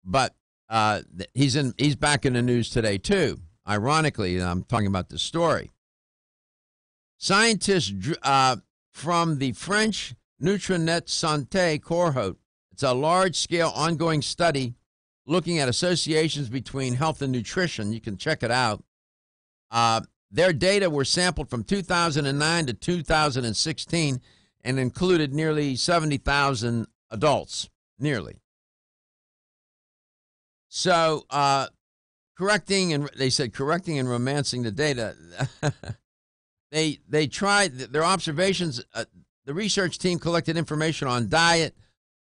but he's back in the news today too. Ironically, I'm talking about this story. Scientists from the French Nutrinet Santé cohort, it's a large-scale ongoing study looking at associations between health and nutrition. You can check it out. Their data were sampled from 2009 to 2016 and included nearly 70,000 adults, nearly. So, correcting and romancing the data. They tried their observations. The research team collected information on diet,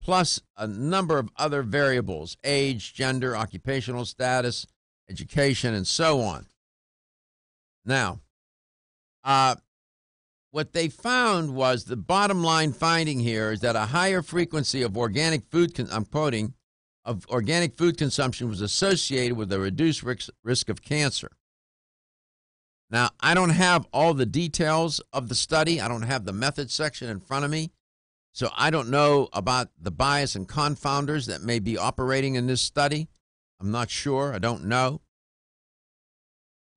plus a number of other variables: age, gender, occupational status, education, and so on. Now, what they found was the bottom line finding here is that a higher frequency of organic food, I'm quoting, of organic food consumption was associated with a reduced risk of cancer. Now, I don't have all the details of the study. I don't have the methods section in front of me. So I don't know about the bias and confounders that may be operating in this study. I'm not sure. I don't know.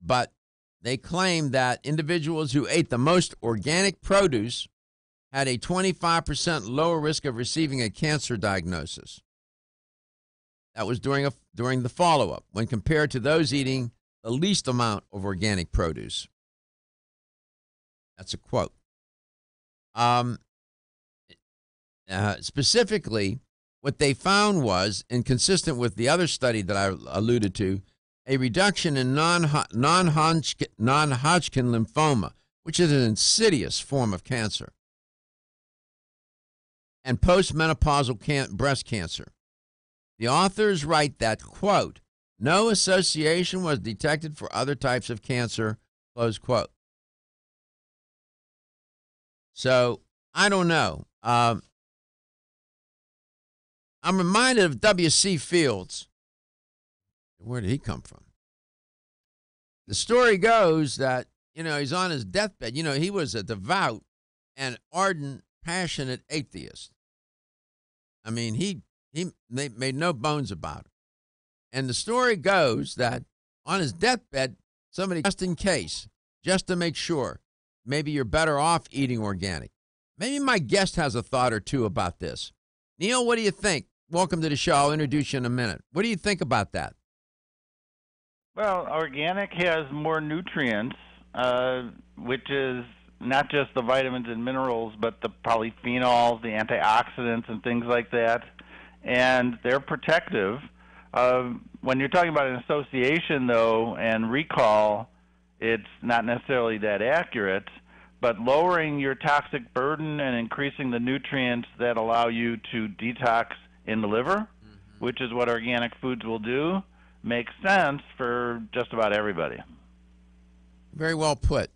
But they claim that individuals who ate the most organic produce had a 25% lower risk of receiving a cancer diagnosis. That was during the follow-up when compared to those eating the least amount of organic produce. That's a quote. Specifically, what they found was, inconsistent with the other study that I alluded to, a reduction in non-Hodgkin lymphoma, which is an insidious form of cancer, and postmenopausal breast cancer. The authors write that, quote, no association was detected for other types of cancer, close quote. So, I don't know. I'm reminded of W.C. Fields. Where did he come from? The story goes that, he's on his deathbed. He was a devout and ardent, passionate atheist. I mean, he made no bones about it. And the story goes that on his deathbed, somebody, just in case, just to make sure, maybe you're better off eating organic. Maybe my guest has a thought or two about this. Neil, what do you think? Welcome to the show. I'll introduce you in a minute. What do you think about that? Well, organic has more nutrients, which is not just the vitamins and minerals, but the polyphenols, the antioxidants, and things like that. And they're protective. When you're talking about an association, though, and recall, it's not necessarily that accurate. But lowering your toxic burden and increasing the nutrients that allow you to detox in the liver, which is what organic foods will do, makes sense for just about everybody. Very well put.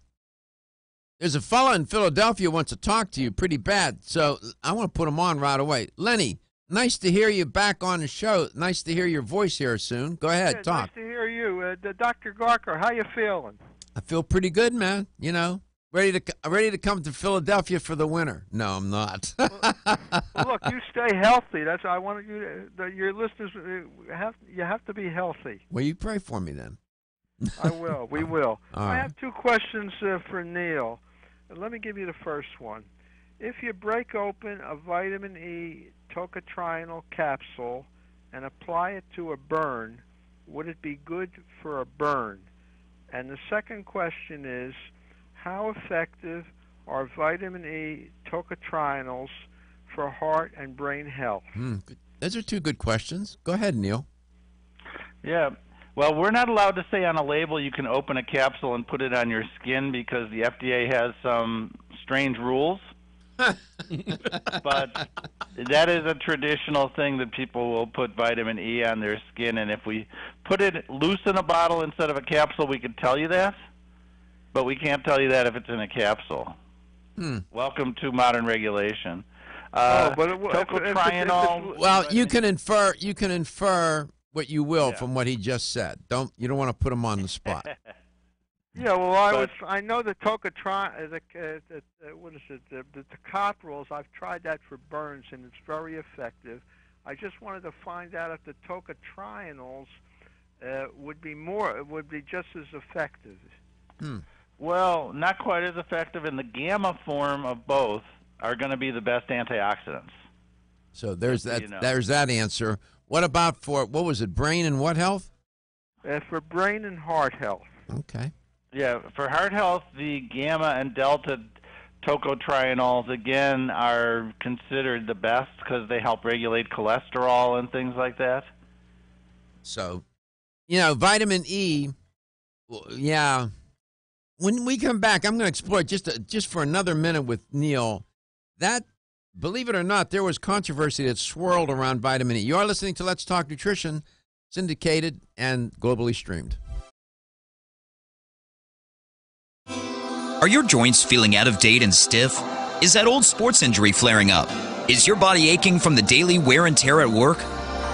There's a fellow in Philadelphia who wants to talk to you pretty bad, so I want to put him on right away. Lenny, nice to hear you back on the show. Nice to hear your voice here soon. Go ahead, talk. Nice to hear you. Dr. Garker, how you feeling? I feel pretty good, man. Ready to come to Philadelphia for the winter. No, I'm not. Look, you stay healthy. That's I want you to, your listeners have to be healthy. Well, you pray for me then. I will. We will. All I right. have two questions for Neil. Let me give you the first one. If you break open a vitamin E tocotrienol capsule and apply it to a burn, would it be good for a burn? And the second question is, how effective are vitamin E tocotrienols for heart and brain health? Those are two good questions. Go ahead, Neil. Yeah. Well, we're not allowed to say on a label you can open a capsule and put it on your skin because the FDA has some strange rules. But that is a traditional thing that people will put vitamin E on their skin, and if we put it loose in a bottle instead of a capsule, we could tell you that. But we can't tell you that if it's in a capsule. Welcome to modern regulation. Tocotrienol. Well, you can infer what you will from what he just said. You don't want to put him on the spot. Yeah, well, I know the tocotrienol, what is it? The tocopherols. I've tried that for burns, and it's very effective. I just wanted to find out if the tocotrienols would be just as effective. Well, not quite as effective, and the gamma form of both are going to be the best antioxidants. So there's that. There's that answer. What about for what was it? Brain and what health? For brain and heart health. Okay. Yeah, for heart health, the gamma and delta tocotrienols again are considered the best because they help regulate cholesterol and things like that. So, vitamin E. Yeah. When we come back, I'm going to explore just for another minute with Neil. That, believe it or not, there was controversy that swirled around vitamin E. You are listening to Let's Talk Nutrition, syndicated and globally streamed. Are your joints feeling out of date and stiff? Is that old sports injury flaring up? Is your body aching from the daily wear and tear at work?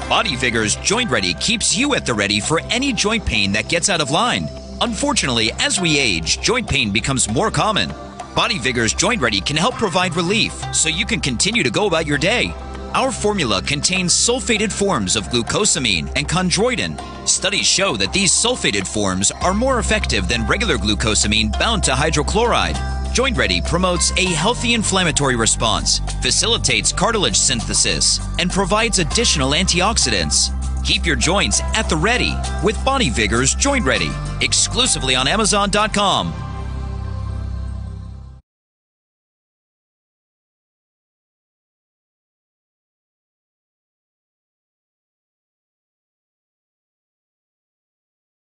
Bodyvigor's Joint Ready keeps you at the ready for any joint pain that gets out of line. Unfortunately, as we age, joint pain becomes more common. Bodyvigor's Joint Ready can help provide relief so you can continue to go about your day. Our formula contains sulfated forms of glucosamine and chondroitin. Studies show that these sulfated forms are more effective than regular glucosamine bound to hydrochloride. Joint Ready promotes a healthy inflammatory response, facilitates cartilage synthesis, and provides additional antioxidants. Keep your joints at the ready with Bodyvigor's Joint Ready, exclusively on Amazon.com.